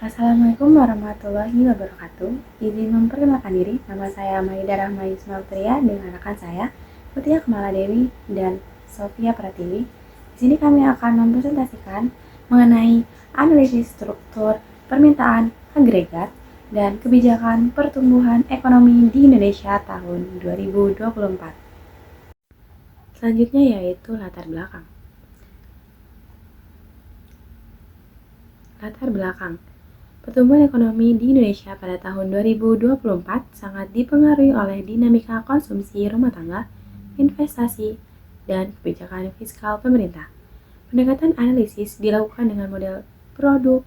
Assalamualaikum warahmatullahi wabarakatuh. Izin memperkenalkan diri, nama saya Maida Rahmai Sumartria dengan rekan saya Mutia Kemala Dewi dan Sofia Pratiwi. Di sini kami akan mempresentasikan mengenai analisis struktur permintaan agregat dan kebijakan pertumbuhan ekonomi di Indonesia tahun 2024. Selanjutnya yaitu latar belakang. Pertumbuhan ekonomi di Indonesia pada tahun 2024 sangat dipengaruhi oleh dinamika konsumsi rumah tangga, investasi, dan kebijakan fiskal pemerintah. Pendekatan analisis dilakukan dengan model produk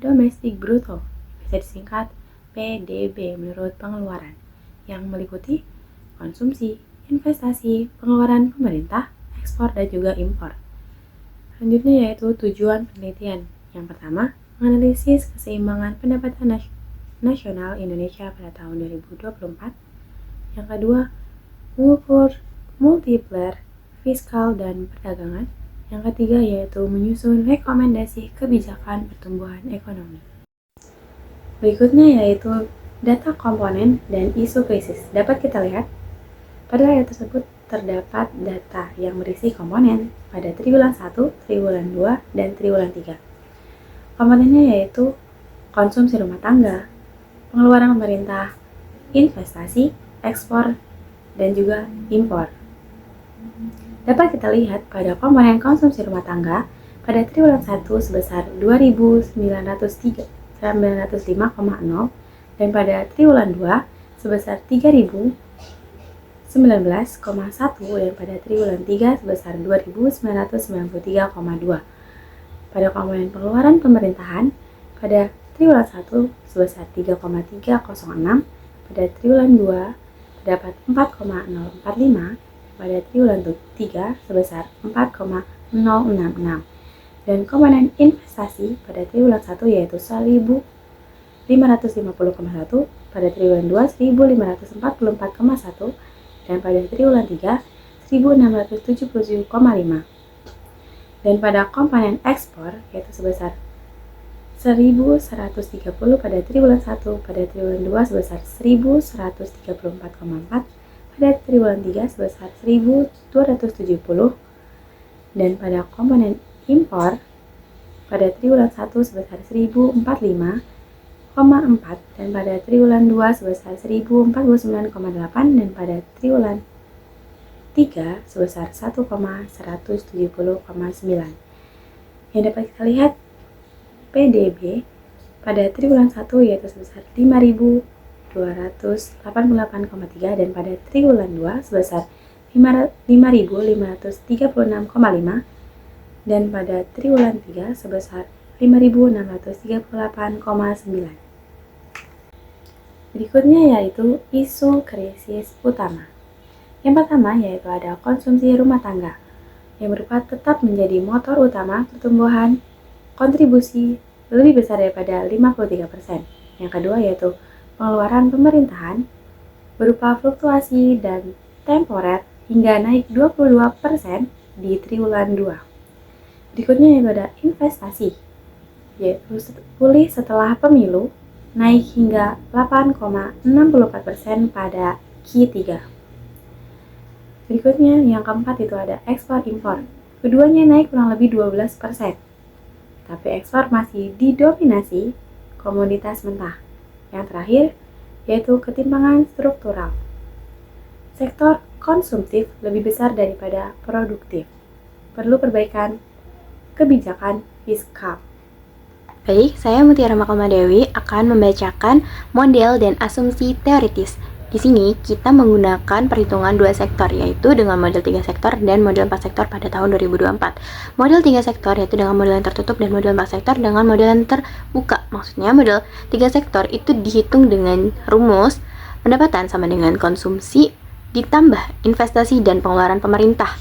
domestik bruto, bisa disingkat PDB menurut pengeluaran, yang meliputi konsumsi, investasi, pengeluaran pemerintah, ekspor, dan juga impor. Selanjutnya yaitu tujuan penelitian. Yang pertama, menganalisis keseimbangan pendapatan nasional Indonesia pada tahun 2024. Yang kedua, mengukur multiplier fiskal dan perdagangan. Yang ketiga yaitu menyusun rekomendasi kebijakan pertumbuhan ekonomi. Berikutnya yaitu data komponen dan isu krisis. Dapat kita lihat pada layar tersebut terdapat data yang berisi komponen pada triwulan 1, triwulan 2, dan triwulan 3. Komponennya yaitu konsumsi rumah tangga, pengeluaran pemerintah, investasi, ekspor, dan juga impor. Dapat kita lihat pada komponen konsumsi rumah tangga pada triwulan 1 sebesar 2.905,0 dan pada triwulan 2 sebesar 3.019,1 dan pada triwulan 3 sebesar 2.993,2. Pada komponen pengeluaran pemerintahan pada triwulan 1 sebesar 3,306, pada triwulan 2 terdapat 4,045, pada triwulan 3 sebesar 4,066. Dan komponen investasi pada triwulan 1 yaitu 1.550,1, pada triwulan 2 1.544,1, dan pada triwulan 3 1.677,5. Dan pada komponen ekspor yaitu sebesar 1.130 pada triwulan 1, pada triwulan 2 sebesar 1.134,4, pada triwulan 3 sebesar 1.270, dan pada komponen impor pada triwulan 1 sebesar 1.045,4, dan pada triwulan 2 sebesar 1.049,8, dan pada triwulan 3 sebesar 1,170,9. Yang dapat kita lihat PDB pada triwulan 1 yaitu sebesar 5.288,3 dan pada triwulan 2 sebesar 5.536,5 dan pada triwulan 3 sebesar 5.638,9. Berikutnya yaitu isu krisis utama. Yang pertama yaitu ada konsumsi rumah tangga yang berupa tetap menjadi motor utama pertumbuhan, kontribusi lebih besar daripada 53%. Yang kedua yaitu pengeluaran pemerintahan berupa fluktuasi dan temporer hingga naik 22% di triwulan 2. Berikutnya yaitu ada investasi, yaitu pulih setelah pemilu, naik hingga 8,64% pada Q3. Berikutnya yang keempat itu ada ekspor impor. Keduanya naik kurang lebih 12%. Tapi ekspor masih didominasi komoditas mentah. Yang terakhir yaitu ketimpangan struktural. Sektor konsumtif lebih besar daripada produktif. Perlu perbaikan kebijakan fiskal. Baik, saya Mutiara Makama Dewi akan membacakan model dan asumsi teoritis. Di sini kita menggunakan perhitungan dua sektor, yaitu dengan model 3 sektor dan model 4 sektor pada tahun 2024. Model 3 sektor yaitu dengan model yang tertutup dan model 4 sektor dengan model yang terbuka. Maksudnya model 3 sektor itu dihitung dengan rumus pendapatan sama dengan konsumsi ditambah investasi dan pengeluaran pemerintah.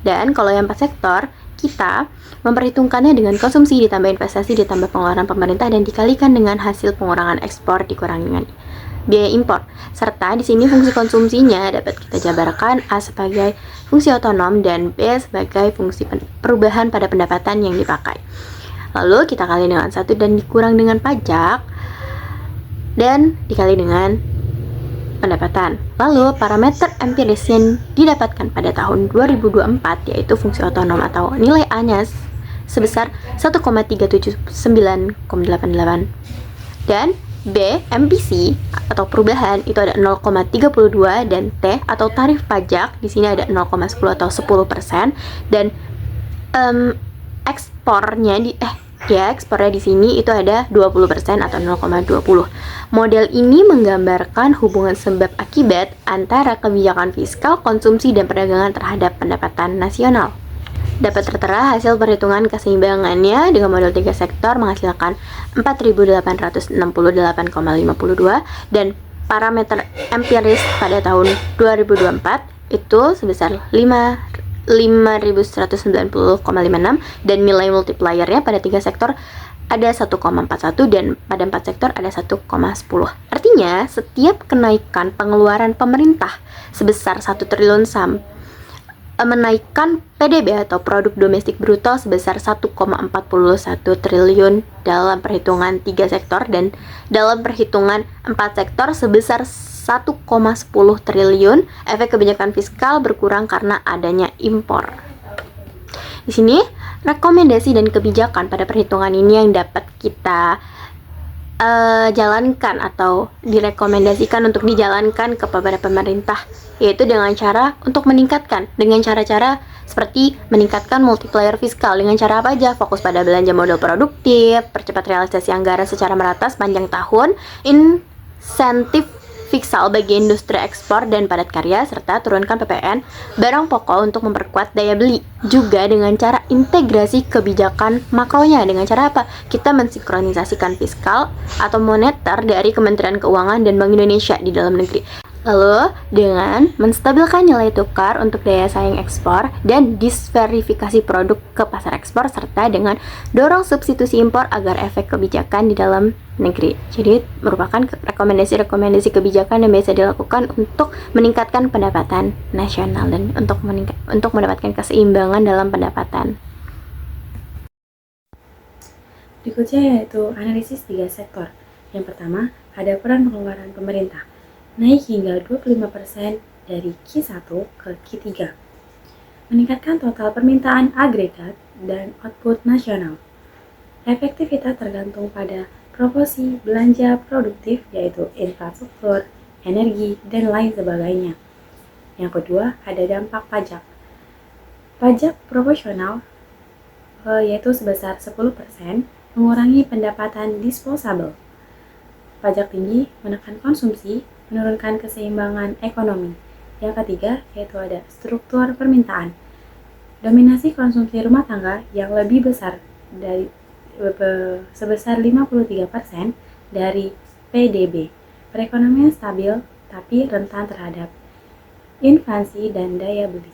Dan kalau yang 4 sektor, kita memperhitungkannya dengan konsumsi ditambah investasi ditambah pengeluaran pemerintah dan dikalikan dengan hasil pengurangan ekspor dikurangi dengan biaya impor. Serta di sini fungsi konsumsinya dapat kita jabarkan A sebagai fungsi otonom dan B sebagai fungsi perubahan pada pendapatan yang dipakai. Lalu kita kali dengan 1 dan dikurang dengan pajak, dan dikali dengan pendapatan. Lalu parameter empiris yang didapatkan pada tahun 2024 yaitu fungsi otonom atau nilai A-nya sebesar 1,379,88. Dan B, MPC atau perubahan itu ada 0,32, dan T atau tarif pajak di sini ada 0,10 atau 10%, dan ekspornya di sini itu ada 20% atau 0,20. Model ini menggambarkan hubungan sebab akibat antara kebijakan fiskal, konsumsi, dan perdagangan terhadap pendapatan nasional. Dapat tertera hasil perhitungan keseimbangannya dengan model 3 sektor menghasilkan 4.868,52, dan parameter empiris pada tahun 2024 itu sebesar 5.190,56, dan nilai multipliernya pada 3 sektor ada 1,41 dan pada 4 sektor ada 1,10. Artinya, setiap kenaikan pengeluaran pemerintah sebesar 1 triliun menaikkan PDB atau produk domestik bruto sebesar 1,41 triliun dalam perhitungan 3 sektor, dan dalam perhitungan 4 sektor sebesar 1,10 triliun. Efek kebijakan fiskal berkurang karena adanya impor. Di sini rekomendasi dan kebijakan pada perhitungan ini yang dapat kita jalankan atau direkomendasikan untuk dijalankan kepada pemerintah, yaitu dengan cara untuk meningkatkan dengan cara-cara seperti meningkatkan multiplier fiskal. Dengan cara apa aja? Fokus pada belanja modal produktif, percepat realisasi anggaran secara merata sepanjang tahun, insentif fiskal bagi industri ekspor dan padat karya, serta turunkan PPN barang pokok untuk memperkuat daya beli. Juga dengan cara integrasi kebijakan makronya. Dengan cara apa? Kita mensinkronisasikan fiskal atau moneter dari Kementerian Keuangan dan Bank Indonesia di dalam negeri. Lalu dengan menstabilkan nilai tukar untuk daya saing ekspor dan diversifikasi produk ke pasar ekspor, serta dengan dorong substitusi impor agar efek kebijakan di dalam negeri. Jadi merupakan rekomendasi-rekomendasi kebijakan yang biasa dilakukan untuk meningkatkan pendapatan nasional dan untuk mendapatkan keseimbangan dalam pendapatan. Berikutnya yaitu analisis 3 sektor. Yang pertama, ada peran pengeluaran pemerintah, naik hingga 25% dari Q1 ke Q3, meningkatkan total permintaan agregat dan output nasional. Efektivitas tergantung pada proporsi belanja produktif, yaitu infrastruktur, energi, dan lain sebagainya. Yang kedua, ada dampak pajak. Pajak proporsional yaitu sebesar 10% mengurangi pendapatan disposable. Pajak tinggi menekan konsumsi, menurunkan keseimbangan ekonomi. Yang ketiga, yaitu ada struktur permintaan. Dominasi konsumsi rumah tangga yang lebih besar dari sebesar 53% dari PDB. Perekonomian stabil tapi rentan terhadap inflasi dan daya beli.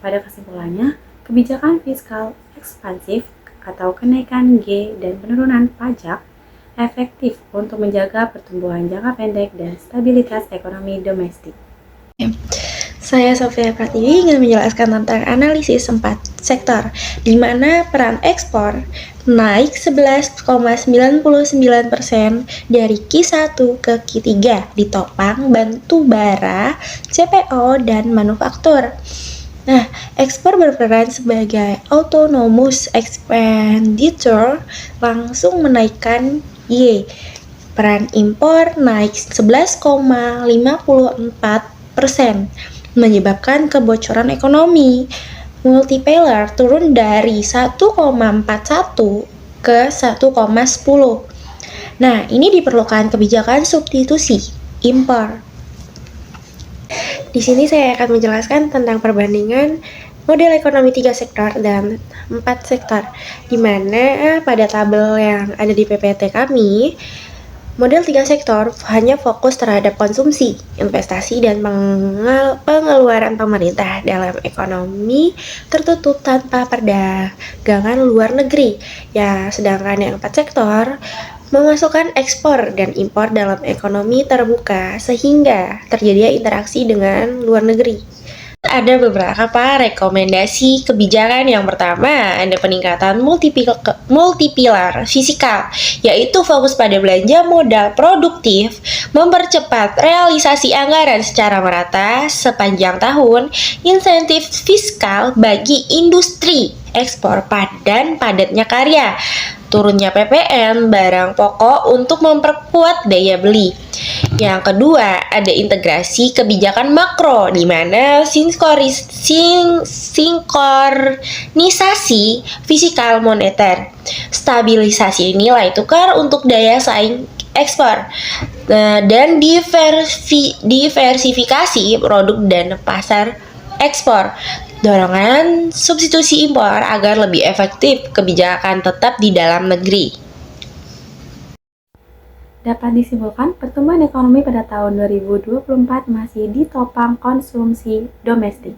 Pada kesimpulannya, kebijakan fiskal ekspansif atau kenaikan G dan penurunan pajak efektif untuk menjaga pertumbuhan jangka pendek dan stabilitas ekonomi domestik. Saya Sofia Pratiwi ingin menjelaskan tentang analisis 4 sektor, di mana peran ekspor naik 11,99% dari Q1 ke Q3, ditopang batu bara, CPO, dan manufaktur. Nah, ekspor berperan sebagai autonomous expenditure, langsung menaikkan Y. Peran impor naik 11,54%, menyebabkan kebocoran ekonomi. Multiplier turun dari 1,41 ke 1,10. Nah, ini diperlukan kebijakan substitusi impor. Di sini saya akan menjelaskan tentang perbandingan model ekonomi 3 sektor dan 4 sektor, di mana pada tabel yang ada di PPT kami, model 3 sektor hanya fokus terhadap konsumsi, investasi, dan pengeluaran pemerintah dalam ekonomi tertutup tanpa perdagangan luar negeri. Ya, sedangkan yang 4 sektor memasukkan ekspor dan impor dalam ekonomi terbuka sehingga terjadi interaksi dengan luar negeri. Ada beberapa rekomendasi kebijakan. Yang pertama, ada peningkatan multipilar fiskal, yaitu fokus pada belanja modal produktif, mempercepat realisasi anggaran secara merata sepanjang tahun, insentif fiskal bagi industri ekspor dan padatnya karya, turunnya PPN barang pokok untuk memperkuat daya beli. Yang kedua, ada integrasi kebijakan makro, di mana sinkronisasi fiskal moneter, stabilisasi nilai tukar untuk daya saing ekspor, dan diversifikasi produk dan pasar ekspor. Dorongan substitusi impor agar lebih efektif kebijakan tetap di dalam negeri. Dapat disimpulkan, pertumbuhan ekonomi pada tahun 2024 masih ditopang konsumsi domestik.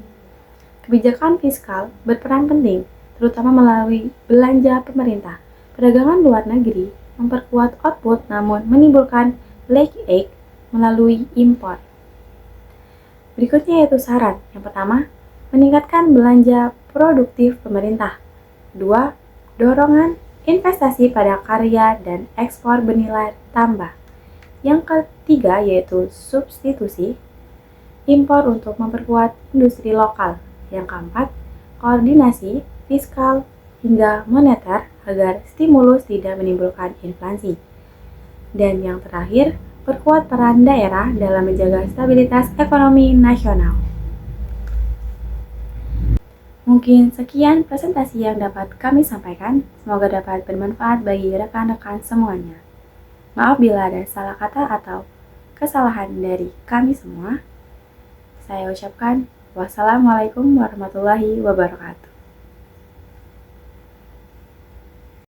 Kebijakan fiskal berperan penting, terutama melalui belanja pemerintah. Perdagangan luar negeri memperkuat output namun menimbulkan backache melalui impor. Berikutnya yaitu saran. Yang pertama, meningkatkan belanja produktif pemerintah. Kedua, dorongan investasi pada karya dan ekspor bernilai tambah. Yang ketiga yaitu substitusi impor untuk memperkuat industri lokal. Yang keempat, koordinasi fiskal hingga moneter agar stimulus tidak menimbulkan inflasi. Dan yang terakhir, perkuat peran daerah dalam menjaga stabilitas ekonomi nasional. Mungkin sekian presentasi yang dapat kami sampaikan. Semoga dapat bermanfaat bagi rekan-rekan semuanya. Maaf bila ada salah kata atau kesalahan dari kami semua. Saya ucapkan wassalamualaikum warahmatullahi wabarakatuh.